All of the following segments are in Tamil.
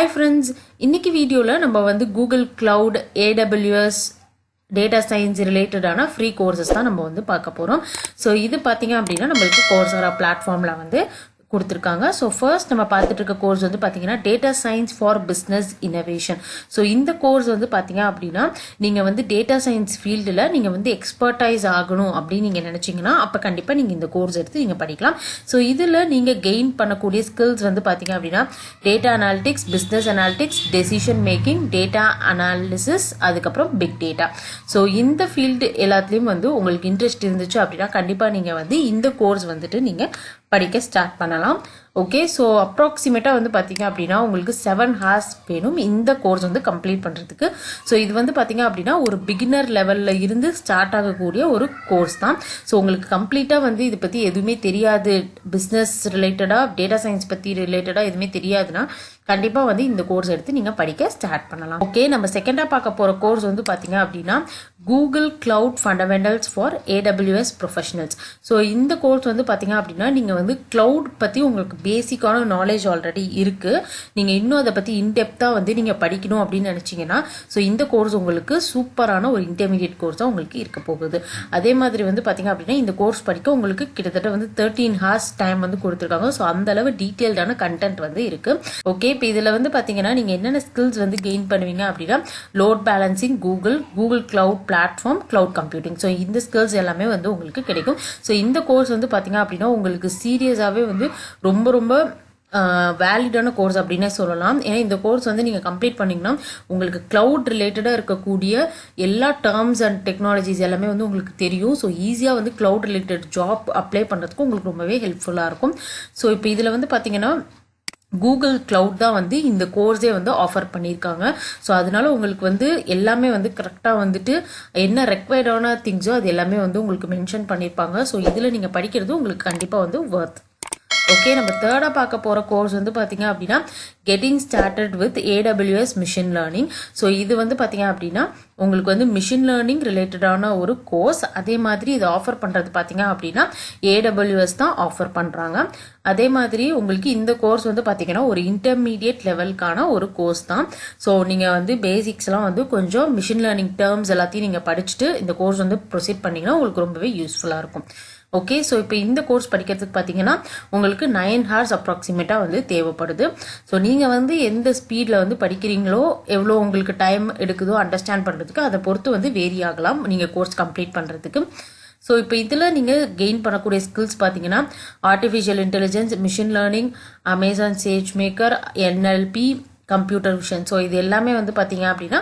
Hi friends, இன்னைக்கு வீடியோல நம்ம வந்து Google Cloud, AWS, data science related ஆன free courses தான் நம்ம வந்து பார்க்க போறோம். So இது பாத்தீங்க அப்படின்னா நம்மளுக்கு Coursera platformல வந்து கொடுத்திருக்காங்க. ஸோ ஃபர்ஸ்ட் நம்ம பார்த்துட்டு இருக்க கோர்ஸ் வந்து பார்த்தீங்கன்னா data science for business innovation. So இந்த கோர்ஸ் வந்து பார்த்தீங்க அப்படின்னா நீங்கள் வந்து டேட்டா சயின்ஸ் ஃபீல்டில் நீங்கள் வந்து எக்ஸ்பர்டைஸ் ஆகணும் அப்படின்னு நீங்கள் நினச்சிங்கன்னா அப்போ கண்டிப்பாக நீங்கள் இந்த கோர்ஸ் எடுத்து நீங்கள் படிக்கலாம். ஸோ இதில் நீங்கள் கெயின் பண்ணக்கூடிய ஸ்கில்ஸ் வந்து பார்த்தீங்க அப்படின்னா data analytics, business analytics, decision making, data analysis, அதுக்கப்புறம் பிக் டேட்டா. ஸோ இந்த ஃபீல்டு எல்லாத்துலேயும் வந்து உங்களுக்கு இன்ட்ரெஸ்ட் இருந்துச்சு அப்படின்னா கண்டிப்பாக நீங்கள் வந்து இந்த கோர்ஸ் வந்துட்டு நீங்கள் படிக்க ஸ்டார்ட் பண்ணலாம். ஓகே, ஸோ அப்ராக்சிமேட்டாக வந்து பார்த்தீங்க அப்படின்னா உங்களுக்கு 7 hours வேணும் இந்த கோர்ஸ் வந்து கம்ப்ளீட் பண்ணுறதுக்கு. ஸோ இது வந்து பார்த்தீங்க அப்படின்னா ஒரு பிகினர் லெவலில் இருந்து ஸ்டார்ட் ஆகக்கூடிய ஒரு கோர்ஸ் தான். ஸோ உங்களுக்கு கம்ப்ளீட்டாக வந்து இதை பற்றி எதுவுமே தெரியாது, பிஸ்னஸ் ரிலேட்டடாக டேட்டா சயின்ஸ் பற்றி ரிலேட்டடாக எதுவுமே தெரியாதுன்னா கண்டிப்பாக வந்து இந்த கோர்ஸ் எடுத்து நீங்கள் படிக்க ஸ்டார்ட் பண்ணலாம். ஓகே, நம்ம செகண்டாக பார்க்க போகிற கோர்ஸ் வந்து பார்த்தீங்க அப்படின்னா Google cloud fundamentals for AWS professionals. So இந்த கோர்ஸ் வந்து பார்த்தீங்க அப்படின்னா நீங்கள் வந்து கிளவுட் பற்றி உங்களுக்கு பேசிக்கான நாலேஜ் ஆல்ரெடி இருக்குது, நீங்கள் இன்னும் அதை பற்றி இன்டெப்த்தாக வந்து நீங்கள் படிக்கணும் அப்படின்னு நினச்சிங்கன்னா ஸோ இந்த கோர்ஸ் உங்களுக்கு சூப்பரான ஒரு இன்டர்மீடியட் கோர்ஸ் தான் உங்களுக்கு இருக்க போகுது. அதே மாதிரி வந்து பார்த்தீங்க அப்படின்னா இந்த கோர்ஸ் படிக்க உங்களுக்கு கிட்டத்தட்ட வந்து 13 hours டைம் வந்து கொடுத்துருக்காங்க. ஸோ அந்த அளவு டீட்டெயில்டான கண்டென்ட் வந்து இருக்குது. ஓகே, இப்போ இதில் வந்து பார்த்தீங்கன்னா நீங்கள் என்னென்ன ஸ்கில்ஸ் வந்து கெயின் பண்ணுவீங்க அப்படின்னா load balancing, Google cloud platform, cloud computing. So இந்த ஸ்கில்ஸ் எல்லாமே வந்து உங்களுக்கு கிடைக்கும். ஸோ இந்த கோர்ஸ் வந்து பார்த்தீங்க அப்படின்னா உங்களுக்கு சீரியஸாகவே வந்து ரொம்ப வேலிடான கோர்ஸ் அப்படின்னே சொல்லலாம். ஏன்னா இந்த கோர்ஸ் வந்து நீங்கள் கம்ப்ளீட் பண்ணிங்கன்னா உங்களுக்கு கிளவுட் ரிலேட்டடாக இருக்கக்கூடிய எல்லா டேர்ம்ஸ் அண்ட் டெக்னாலஜிஸ் எல்லாமே வந்து உங்களுக்கு தெரியும். ஸோ ஈஸியாக வந்து கிளவுட் ரிலேட்டட் ஜாப் அப்ளை பண்ணுறதுக்கு உங்களுக்கு ரொம்பவே ஹெல்ப்ஃபுல்லாக இருக்கும். ஸோ இப்போ இதில் வந்து பார்த்தீங்கன்னா கூகுள் கிளவுட் தான் வந்து இந்த கோர்ஸே வந்து ஆஃபர் பண்ணியிருக்காங்க. ஸோ அதனால உங்களுக்கு வந்து எல்லாமே வந்து கரெக்டாக வந்துட்டு என்ன ரெக்வயர்டான திங்ஸோ அது எல்லாமே வந்து உங்களுக்கு மென்ஷன் பண்ணியிருப்பாங்க. ஸோ இதில் நீங்கள் படிக்கிறது உங்களுக்கு கண்டிப்பாக வந்து ஒர்த். ஓகே, நம்ம தேர்டாக பார்க்க போகிற கோர்ஸ் வந்து பார்த்தீங்க அப்படின்னா getting started with AWS machine learning. So இது வந்து பார்த்தீங்க அப்படின்னா உங்களுக்கு வந்து மிஷின் லேர்னிங் ரிலேட்டடான ஒரு கோர்ஸ். அதே மாதிரி இதை ஆஃபர் பண்ணுறது பார்த்தீங்க அப்படின்னா AWS தான் ஆஃபர் பண்ணுறாங்க. அதே மாதிரி உங்களுக்கு இந்த கோர்ஸ் வந்து பார்த்தீங்கன்னா ஒரு இன்டர்மீடியட் லெவலுக்கான ஒரு கோர்ஸ் தான். ஸோ நீங்கள் வந்து பேசிக்ஸ்லாம் வந்து கொஞ்சம் மிஷின் லேர்னிங் டேர்ம்ஸ் எல்லாத்தையும் நீங்கள் படிச்சுட்டு இந்த கோர்ஸ் வந்து ப்ரொசீட் பண்ணிங்கன்னா உங்களுக்கு ரொம்பவே யூஸ்ஃபுல்லாக இருக்கும். ஓகே, ஸோ இப்போ இந்த கோர்ஸ் படிக்கிறதுக்கு பார்த்தீங்கன்னா உங்களுக்கு 9 hours அப்ராக்சிமேட்டாக வந்து தேவைப்படுது. ஸோ நீங்கள் வந்து எந்த ஸ்பீடில் வந்து படிக்கிறீங்களோ எவ்வளோ உங்களுக்கு டைம் எடுக்குதோ அண்டர்ஸ்டாண்ட் பண்ணுறதுக்கு அதை பொறுத்து வந்து வேரி ஆகலாம் நீங்கள் கோர்ஸ் கம்ப்ளீட் பண்ணுறதுக்கு. ஸோ இப்போ இதில் நீங்கள் கெயின் பண்ணக்கூடிய ஸ்கில்ஸ் பார்த்தீங்கன்னா artificial intelligence, machine learning, Amazon Sage maker, NLP, computer vision. So இது எல்லாமே வந்து பார்த்தீங்க அப்படின்னா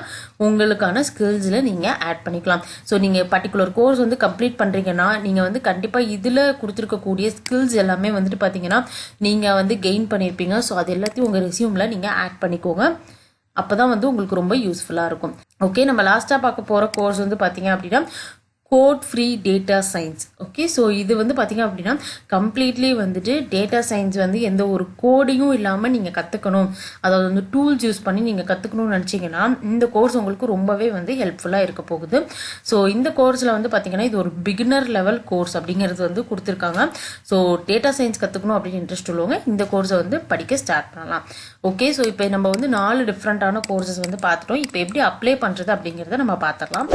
உங்களுக்கான ஸ்கில்ஸில் நீங்கள் ஆட் பண்ணிக்கலாம். ஸோ நீங்கள் பர்டிகுலர் கோர்ஸ் வந்து கம்ப்ளீட் பண்ணுறீங்கன்னா நீங்கள் வந்து கண்டிப்பாக இதில் கொடுத்துருக்கக்கூடிய ஸ்கில்ஸ் எல்லாமே வந்துட்டு பார்த்தீங்கன்னா நீங்கள் வந்து கெயின் பண்ணியிருப்பீங்க. ஸோ அது எல்லாத்தையும் உங்கள் ரெஸ்யூமில் நீங்கள் ஆட் பண்ணிக்கோங்க. அப்போ தான் வந்து உங்களுக்கு ரொம்ப யூஸ்ஃபுல்லாக இருக்கும். ஓகே, நம்ம லாஸ்ட்டாக பார்க்க போகிற கோர்ஸ் வந்து பார்த்தீங்க அப்படின்னா code free data science. Okay, so இது வந்து பார்த்தீங்க அப்படின்னா கம்ப்ளீட்லி வந்துட்டு டேட்டா சயின்ஸ் வந்து எந்த ஒரு கோடிங்கும் இல்லாமல் நீங்கள் கற்றுக்கணும், அதாவது வந்து டூல்ஸ் யூஸ் பண்ணி நீங்கள் கற்றுக்கணும்னு நினச்சிங்கன்னா இந்த கோர்ஸ் உங்களுக்கு ரொம்பவே வந்து ஹெல்ப்ஃபுல்லாக இருக்க போகுது. ஸோ இந்த கோர்ஸில் வந்து பார்த்தீங்கன்னா இது ஒரு பிகினர் லெவல் கோர்ஸ் அப்படிங்கிறது வந்து கொடுத்துருக்காங்க. ஸோ டேட்டா சயின்ஸ் கற்றுக்கணும் அப்படின்னு இன்ட்ரெஸ்ட் உள்ளவங்க இந்த கோர்ஸை வந்து படிக்க ஸ்டார்ட் பண்ணலாம். ஓகே, ஸோ இப்போ நம்ம வந்து 4 டிஃப்ரெண்ட்டான கோர்சஸ் வந்து பார்த்துட்டோம். இப்போ எப்படி அப்ளை பண்ணுறது அப்படிங்கிறத நம்ம பார்த்துக்கலாம்.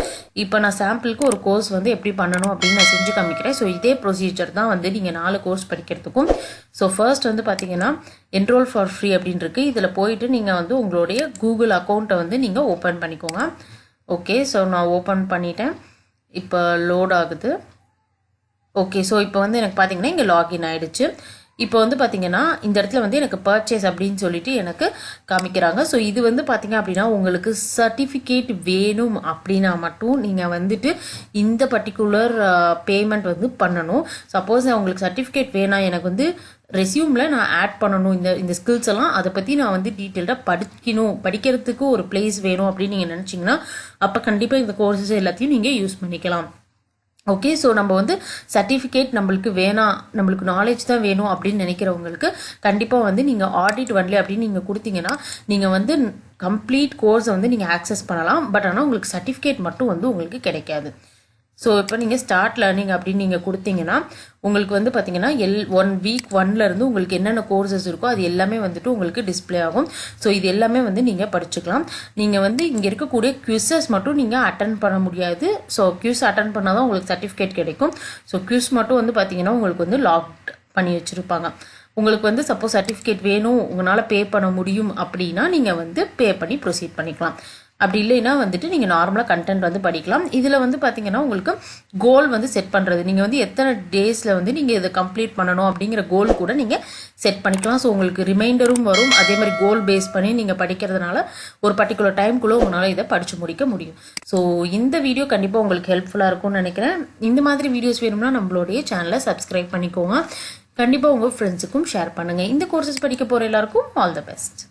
இப்போ நான் சாம்பிளுக்கு ஒரு கோர்ஸ் வந்து எப்படி பண்ணணும் அப்படின்னு நான் செஞ்சு காமிக்கிறேன். ஸோ இதே ப்ரொசீஜர் தான் வந்து நீங்கள் 4 கோர்ஸ் படிக்கிறதுக்கும். ஸோ ஃபர்ஸ்ட் வந்து பார்த்தீங்கன்னா என்ரோல் ஃபார் ஃப்ரீ அப்படின்னு இருக்கு. இதில் போயிட்டு நீங்கள் வந்து உங்களுடைய கூகுள் அக்கௌண்ட்டை வந்து நீங்கள் ஓப்பன் பண்ணிக்கோங்க. ஓகே, ஸோ நான் ஓப்பன் பண்ணிட்டேன். இப்போ லோட் ஆகுது. ஓகே, ஸோ இப்போ வந்து எனக்கு பார்த்தீங்கன்னா இங்கே லாகின் ஆயிடுச்சு. இப்போ வந்து பார்த்தீங்கன்னா இந்த இடத்துல வந்து எனக்கு பர்ச்சேஸ் அப்படின்னு சொல்லிட்டு எனக்கு காமிக்கிறாங்க. ஸோ இது வந்து பார்த்தீங்க அப்படின்னா உங்களுக்கு சர்டிஃபிகேட் வேணும் அப்படின்னா மட்டும் நீங்கள் வந்துட்டு இந்த பர்டிகுலர் பேமெண்ட் வந்து பண்ணணும். சப்போஸ் உங்களுக்கு சர்டிஃபிகேட் வேணாம், எனக்கு வந்து ரெஸ்யூமில் நான் ஆட் பண்ணணும் இந்த ஸ்கில்ஸ் எல்லாம், அதை பற்றி நான் வந்து டீட்டெயில்டாக படிக்கிறதுக்கு ஒரு பிளேஸ் வேணும் அப்படின்னு நீங்கள் நினச்சிங்கன்னா அப்போ கண்டிப்பாக இந்த கோர்சஸ் எல்லாத்தையும் நீங்கள் யூஸ் பண்ணிக்கலாம். ஓகே, ஸோ நம்ம வந்து சர்டிஃபிகேட் நம்மளுக்கு வேணாம், நம்மளுக்கு நாலேஜ் தான் வேணும் அப்படின்னு நினைக்கிறவங்களுக்கு கண்டிப்பாக வந்து நீங்கள் ஆடிட் ஒன்லி அப்படின்னு நீங்கள் கொடுத்தீங்கன்னா நீங்கள் வந்து கம்ப்ளீட் கோர்ஸை வந்து நீங்கள் ஆக்சஸ் பண்ணலாம். பட் ஆனால் உங்களுக்கு சர்டிஃபிகேட் மட்டும் வந்து உங்களுக்கு கிடைக்காது. ஸோ இப்போ நீங்கள் ஸ்டார்ட் லேர்னிங் அப்படின்னு நீங்கள் கொடுத்தீங்கன்னா உங்களுக்கு வந்து பார்த்தீங்கன்னா வீக் 1லேருந்து உங்களுக்கு என்னென்ன கோர்சஸ் இருக்கோ அது எல்லாமே வந்துட்டு உங்களுக்கு டிஸ்பிளே ஆகும். ஸோ இது எல்லாமே வந்து நீங்கள் படிச்சுக்கலாம். நீங்கள் வந்து இங்கே இருக்கக்கூடிய குவிசஸ் மட்டும் நீங்கள் அட்டன் பண்ண முடியாது. ஸோ குவிஸ் அட்டன் பண்ணால் தான் உங்களுக்கு சர்டிஃபிகேட் கிடைக்கும். ஸோ குவிஸ் மட்டும் வந்து பார்த்தீங்கன்னா உங்களுக்கு வந்து லாக் பண்ணி வச்சுருப்பாங்க. உங்களுக்கு வந்து சப்போஸ் சர்டிஃபிகேட் வேணும், உங்களால் பே பண்ண முடியும் அப்படின்னா நீங்கள் வந்து பே பண்ணி ப்ரொசீட் பண்ணிக்கலாம். அப்படி இல்லைன்னா வந்துட்டு நீங்கள் நார்மலாக கண்டென்ட் வந்து படிக்கலாம். இதில் வந்து பார்த்தீங்கன்னா உங்களுக்கு கோல் வந்து செட் பண்ணுறது, நீங்கள் வந்து எத்தனை டேஸில் வந்து நீங்கள் இதை கம்ப்ளீட் பண்ணணும் அப்படிங்கிற கோல் கூட நீங்கள் செட் பண்ணிக்கலாம். ஸோ உங்களுக்கு ரிமைண்டரும் வரும். அதே மாதிரி கோல் பேஸ் பண்ணி நீங்கள் படிக்கிறதுனால ஒரு பர்டிகுலர் டைம்குள்ளே உங்களால் இதை படித்து முடிக்க முடியும். ஸோ இந்த வீடியோ கண்டிப்பாக உங்களுக்கு ஹெல்ப்ஃபுல்லாக இருக்கும்னு நினைக்கிறேன். இந்த மாதிரி வீடியோஸ் வேணும்னா நம்மளுடைய சேனலை சப்ஸ்கிரைப் பண்ணிக்கோங்க. கண்டிப்பாக உங்கள் ஃப்ரெண்ட்ஸுக்கும் ஷேர் பண்ணுங்கள். இந்த கோர்சஸ் படிக்க போகிற எல்லாருக்கும் ஆல் த பெஸ்ட்.